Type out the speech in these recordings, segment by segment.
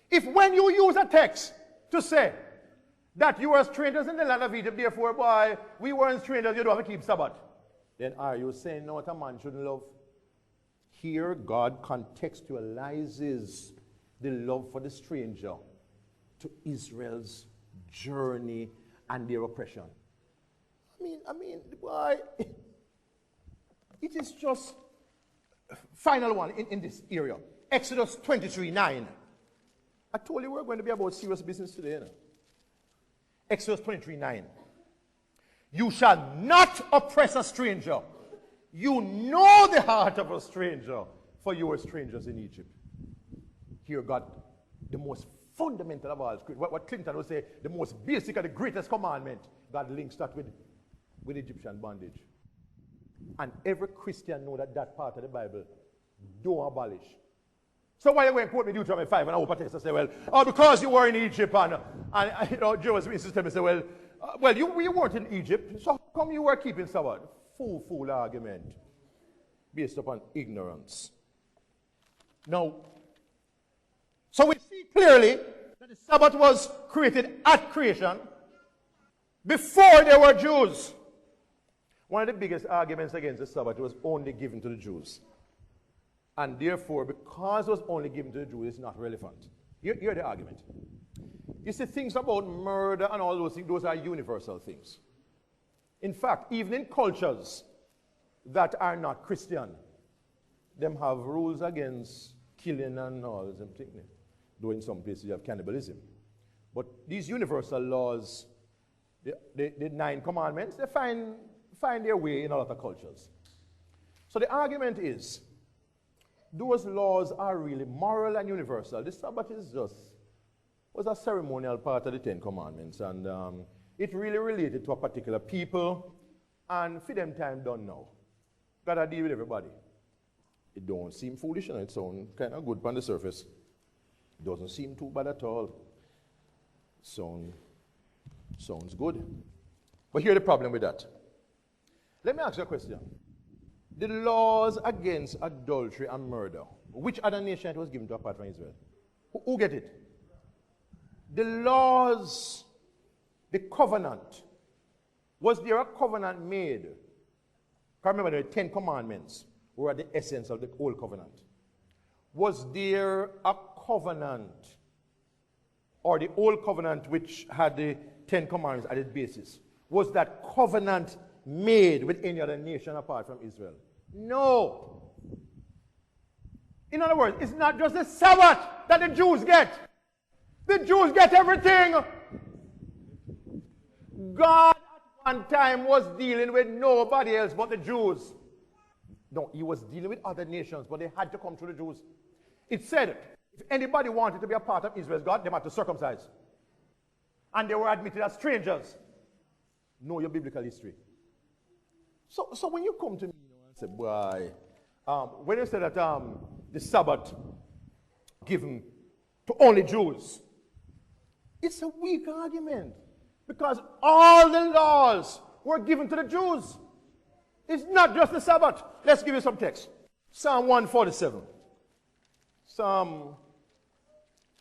If when you use a text to say that you were strangers in the land of Egypt, therefore, boy, we weren't strangers, you don't have to keep Sabbath, then are you saying no, what a man shouldn't love? Here, God contextualizes the love for the stranger to Israel's journey and their oppression. I mean, boy, it is just final one in this area. Exodus 23:9. I told you we're going to be about serious business today. You know? Exodus 23:9. You shall not oppress a stranger. You know the heart of a stranger, for you were strangers in Egypt. Here God, the most fundamental of all, what Clinton would say, the most basic and the greatest commandment, God links that with Egyptian bondage. And every Christian knows that part of the Bible don't abolish. So why you going to quote me Deuteronomy 5 and I open text and say, well, because you were in Egypt and you know, Jehovah's Witnesses tell me, say, well, you weren't in Egypt, so how come you were keeping Sabbath? Fool argument based upon ignorance. Now, so we see clearly that the Sabbath was created at creation before there were Jews. One of the biggest arguments against the Sabbath was only given to the Jews. And therefore, because it was only given to the Jews, it's not relevant. Hear the argument. You see, things about murder and all those things, those are universal things. In fact, even in cultures that are not Christian, them have rules against killing and all them things. Though in some places you have cannibalism. But these universal laws, the 9 commandments, they find their way in a lot of cultures. So the argument is, those laws are really moral and universal. The Sabbath was a ceremonial part of the 10 commandments, and it really related to a particular people, and for them time done now. Gotta deal with everybody. It don't seem foolish, and it sounds kind of good on the surface. It doesn't seem too bad at all. Sounds good. But here's the problem with that. Let me ask you a question. The laws against adultery and murder, which other nation it was given to apart from Israel? Who get it? The laws, the covenant. Was there a covenant made? Remember, the 10 commandments were the essence of the old covenant. Was there a covenant, or the old covenant which had the 10 commandments at its basis? Was that covenant made with any other nation apart from Israel? No. In other words, it's not just the Sabbath that the Jews get. The Jews get everything. God at one time was dealing with nobody else but the Jews. No, he was dealing with other nations, but they had to come through the Jews. It said, if anybody wanted to be a part of Israel's God, they had to circumcise. And they were admitted as strangers. Know your biblical history. So when you come to me and say, boy, when you say that the Sabbath given to only Jews, it's a weak argument. Because all the laws were given to the Jews. It's not just the Sabbath. Let's give you some text. Psalm 147. Psalm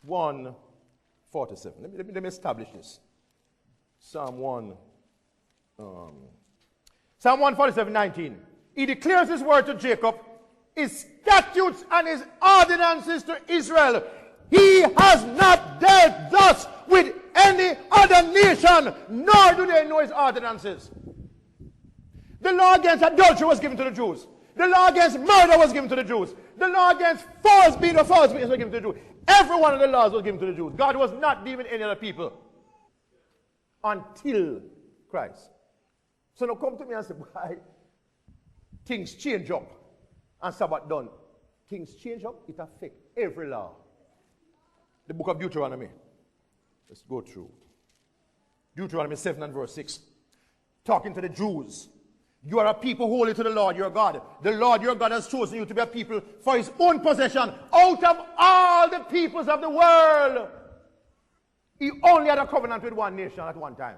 147. Let me establish this. Psalm 147:19. He declares his word to Jacob, his statutes and his ordinances to Israel. He has not dealt thus with any other nation, nor do they know his ordinances. The law against adultery was given to the Jews. The law against murder was given to the Jews. The law against false witness was given to the Jews. Every one of the laws was given to the Jews. God was not dealing with any other people until Christ. So now come to me and say, why? Things change up and Sabbath done. Things change up, it affects every law. The book of Deuteronomy. Let's go through. Deuteronomy 7 and verse 6. Talking to the Jews. You are a people holy to the Lord your God. The Lord your God has chosen you to be a people for his own possession out of all the peoples of the world. He only had a covenant with one nation at one time.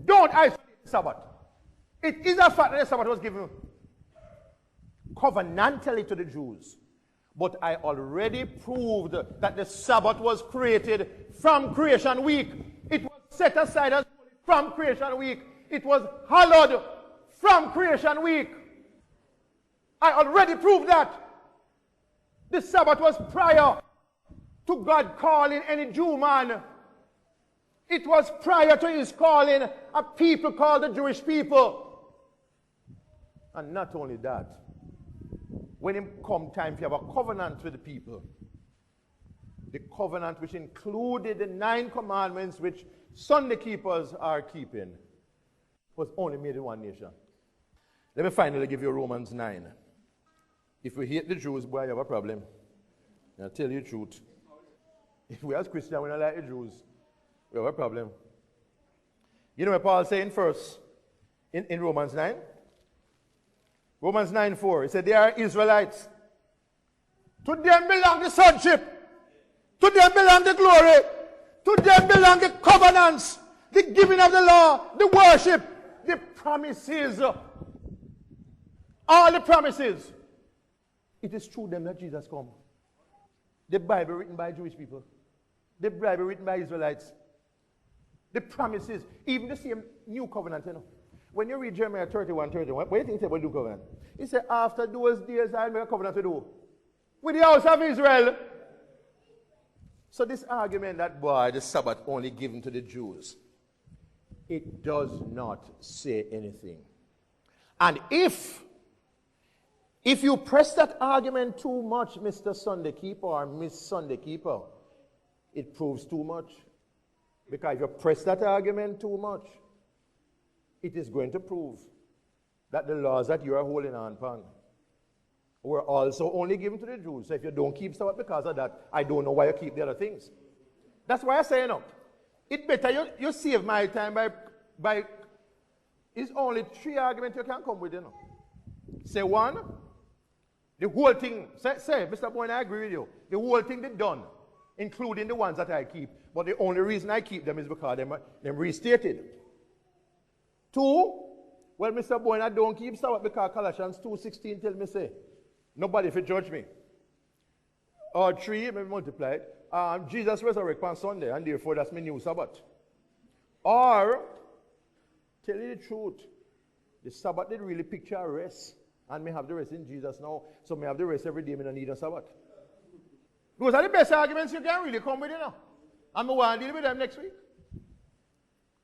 Don't isolate the Sabbath. It is a fact that the Sabbath was given covenantally to the Jews. But I already proved that the Sabbath was created from creation week. It was set aside as holy from creation week. It was hallowed from creation week. I already proved that. The Sabbath was prior to God calling any Jew man. It was prior to his calling a people called the Jewish people. And not only that, when it come time to have a covenant with the people, the covenant which included the 9 commandments which Sunday keepers are keeping, was only made in one nation. Let me finally give you Romans 9. If we hate the Jews, boy, you have a problem. I'll tell you the truth. If we as Christians, we don't like the Jews, we have a problem. You know what Paul saying first in Romans 9? Romans 9:4. He said, they are Israelites. To them belong the sonship. To them belong the glory. To them belong the covenants, the giving of the law, the worship, the promises. All the promises. It is through them that Jesus come. The Bible written by Jewish people. The Bible written by Israelites. The promises. Even the same new covenant, you know. When you read Jeremiah 31:31, what do you think about the new covenant? He said, after those days I'll make a covenant with you. With the house of Israel. So this argument that, boy, the Sabbath only given to the Jews, it does not say anything. And if you press that argument too much, Mr. Sunday Keeper or Miss Sunday Keeper, it proves too much. Because if you press that argument too much, it is going to prove that the laws that you are holding on upon were also only given to the Jews. So if you don't keep Sabbath because of that, I don't know why you keep the other things. That's why I say, you know, it better you save my time by it's only 3 arguments you can come with, you know. Say 1, the whole thing, say, Mr. Boyne, I agree with you. The whole thing they done, including the ones that I keep. But the only reason I keep them is because them restated. 2, well, Mr. Boyne, I don't keep Sabbath because Colossians 2:16 tell me, say, nobody if you judge me. Or 3, maybe multiply it. Jesus resurrected on Sunday, and therefore that's my new Sabbath. Or, tell you the truth, the Sabbath did really picture a rest. And may have the rest in Jesus now. So may have the rest every day, may not need a Sabbath. Those are the best arguments you can really come with, you know. And I want to deal with them next week.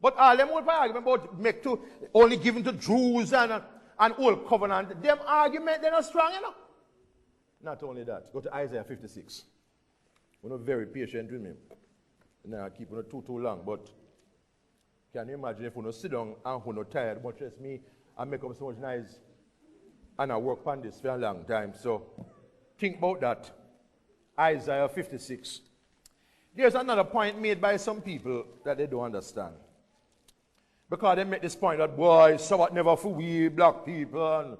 But all them old argument about make to only given to Jews and old covenant, them argument, they're not strong enough. Not only that, go to Isaiah 56. We're not very patient with me. Now I keep it too long, but can you imagine if we don't sit down and we're not tired, much as me, and make up so much noise, and I work on this for a long time. So think about that. Isaiah 56. There's another point made by some people that they don't understand. Because they make this point that, boy, Sabbath never for we black people, and,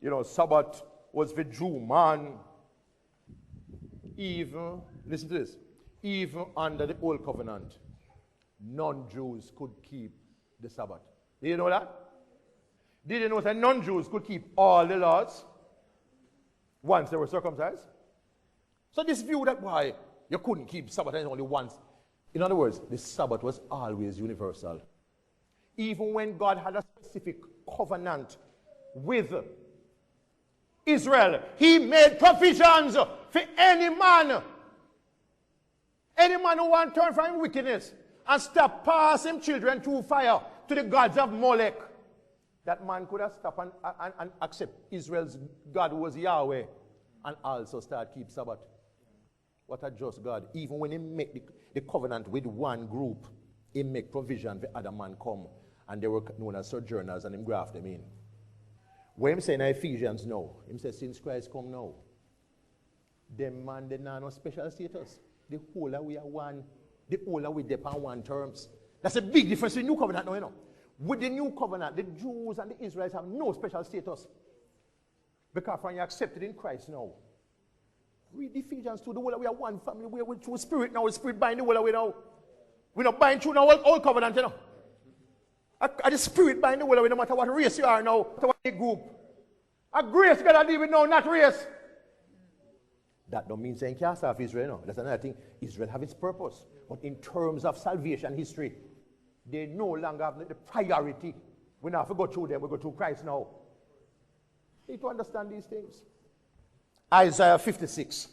you know, Sabbath was for Jew man. Even, listen to this, even under the old covenant, non-Jews could keep the Sabbath. Did you know that? Did you know that non-Jews could keep all the laws once they were circumcised? So this view that, why, you couldn't keep Sabbath only once. In other words, the Sabbath was always universal. Even when God had a specific covenant with Israel, he made provisions for any man who wants to turn from wickedness and stop passing children through fire to the gods of Molech. That man could have stopped and accept Israel's God who was Yahweh and also start keep Sabbath. What a just God. Even when he make the covenant with one group, he make provision for other man come. And they were known as sojourners, and him graft them in. When him say in Ephesians now, him say since Christ come now, them man they not no special status. The whole we are one, the whole we depend on one terms. That's a big difference in the new covenant now, you know. With the new covenant, the Jews and the Israelites have no special status. Because when you accepted in Christ now, read Ephesians 2, the whole we are one family, we are through spirit now, the spirit bind the whole we now. We're not buying through now old covenant, you know. The spirit bind the whole away, no matter what race you are now, no matter what group. A grace God deal with now, not race. That don't mean saying cast off Israel, no. That's another thing. Israel have its purpose. But in terms of salvation history, they no longer have the priority. We don't have to go through them, we go through Christ now. You need to understand these things. Isaiah 56.